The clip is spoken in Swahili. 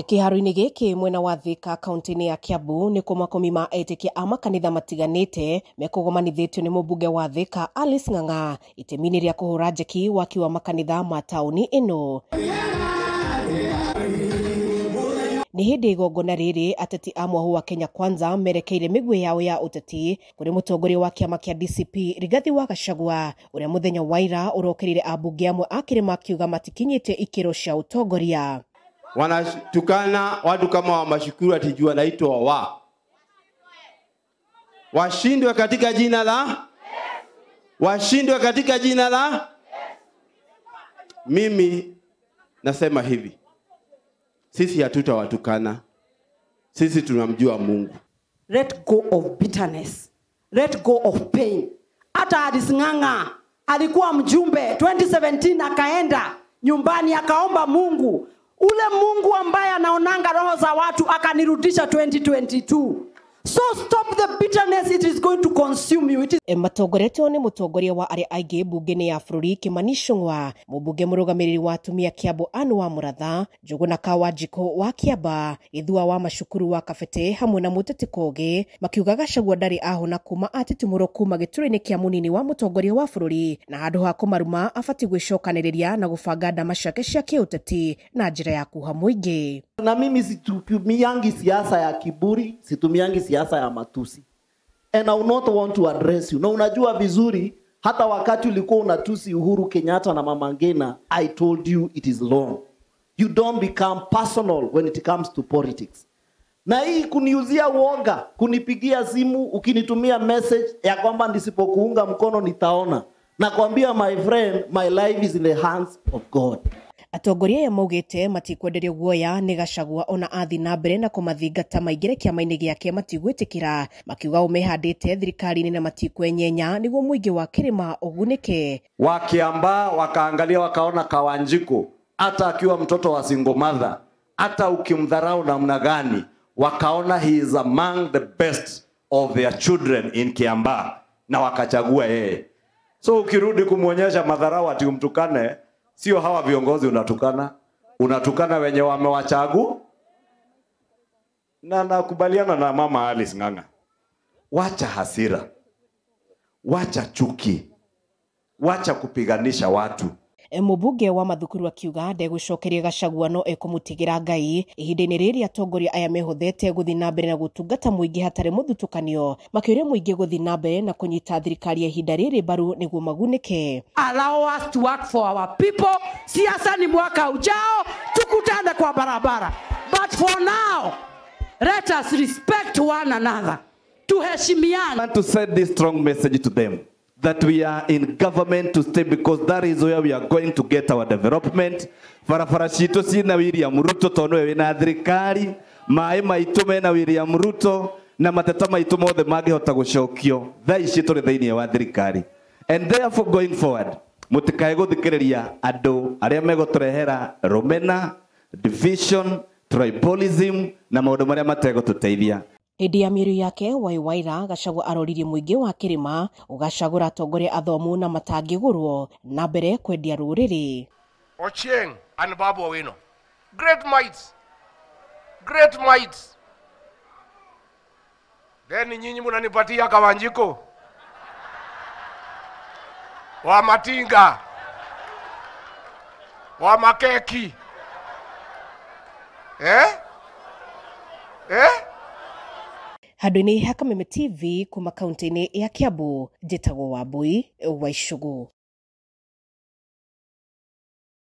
Kĩharo-inĩ gĩkĩ mwena wa Thika kaunti-inĩ ya Kiambu nĩ makomi ma etĩkia a makanitha matiganĩte mekũgomanithĩtio nĩ mũmbunge wa Thika Alice Ng'ang'a itemi-inĩ rĩa kũhũra njeki waki wa makanitha ma taũni ĩno. Nĩ hĩndĩ igongona rĩrĩ ateti a mũhũ wa Kenya Kwanza merekeire mĩgwĩ yao ya ũteti kũrĩ mũtongoria wa kĩama kĩa DCP Rigathi wa Gachagua ũrĩa mũthenya wa ira ũrokĩrire ambunge amwe a kĩrĩma akiuga matikinyĩte ikĩro cia ũtongoria. Wanatukana watu kama wa mashukuru atijua naitwa washindwe katika jina la washindwe katika jina la mimi nasema hivi, sisi hatutawatukana, sisi tunamjua Mungu. Let go of bitterness, let go of pain. Hata Alice Ng'ang'a alikuwa mjumbe 2017 akaenda nyumbani akaomba Mungu, ule Mungu ambaye anaonanga roho za watu akanirudisha 2022. So stop the bitterness, it is going to consume you. Matongoretio nĩ mũtongoria wa arĩa aingĩ bunge-inĩ ya bũrũri Kimani Ichung'wa, mũmbunge mũrũgamĩrĩri wa atumia Kiambu Anne wa Mũratha, Njũgũna Wanjikũ wa Kiamba, Gĩthua wa Macukuru wa Kabete hamwe na Mũteti Kogi makiuga Gachagua ndarĩ ahona kuma atitimũrwo kuma gĩturwa-inĩ kĩa mũnini wa mũtongoria wa bũrũri na handũ ha kũmaruma abatiĩ gwĩcokanĩrĩria na gũbanga ndama ciake cia kĩũteti na njĩra ya kuha mũingĩ. Na mimi situmiangi siasa ya kiburi, situmiangi siasa ya matusi. And I will not want to address you. Na unajua vizuri, hata wakati ulikuwa unatusi Uhuru Kenyatta na Mama Ngina, I told you it is long. You don't become personal when it comes to politics. Na hii kuniuzia uoga, kunipigia simu, ukinitumia message ya kwamba nisipokuunga mkono nitaona. Na kuambia my friend, my life is in the hands of God. Atongoria ya maugĩte matikwenderio guoya nĩ Gachagua ona athi na mbere na kũmathingata maingĩre kĩama-inĩ gĩake matigwĩtĩkĩra, makiuga ũmehandĩte thirikari-inĩ na matikwenyenya nĩguo mũingĩ wa kĩrĩma ũgunĩke. Wakiamba wakaangalia wakaona Kawanjikũ hata akiwa mtoto wa single mother, hata ukimdharau namna gani, wakaona he is among the best of their children in Kiamba na wakachagua yeye. So ukirudi kumuonyesha madharau ati umtukane, sio hawa viongozi unatukana wenye wamewachagu. Na nakubaliana na Mama Alice Ng'ang'a. Wacha hasira, wacha chuki, wacha kupiganisha watu. Mũmbunge wa Mathukuru akiuga ndegũcokeria Gachagua no ekũmũtigĩra Ngai ihinda-inĩ rĩrĩ atongoria aya mehũthĩte gũthiĩ na mbere na gũtungata mũingĩ hatarĩ mũthutũkanio, makĩũria mũingĩ gũthiĩ na mbere na kũnyita thirikari ya ihinda rĩrĩ mbaru nĩguo magunĩke. Allow us to work for our people. Siasa ni mwaka ujao, tukutane kwa barabara. But for now, let us respect one another. Tuheshimiane. I want to send this strong message to them that we are in government to stay, because that is where we are going to get our development. Barabara citũ ciĩna William Ruto tondũ we wĩna thirikari, maĩ maitũ mena William Ruto na mateta maitũ mothe mangĩhota gũcokio thaa ici tũrĩ thĩinĩ wa thirikari. And therefore going forward, mũtikae gũthikĩrĩria andũ arĩa megũtũrehera rũmena, division, tribalism na maũndũ marĩa mategũtũteithia. Hĩndĩ ya mĩario yake Waira, Gachagua aroririe mũingĩ wa kĩrĩma ũgacagũra atongoria athomu na matangĩgũrwo na mbere kwendia rũrĩrĩ. Ochieng and Babu Owino, great minds, great minds. Then nyinyi mnanipatia Kawanjikũ wa Matinga wa Makeki Handũ-inĩ ha Kameme TV kuma kaunti-inĩ ya Kiambu, njĩtagwo Wambui wa Icũgũ.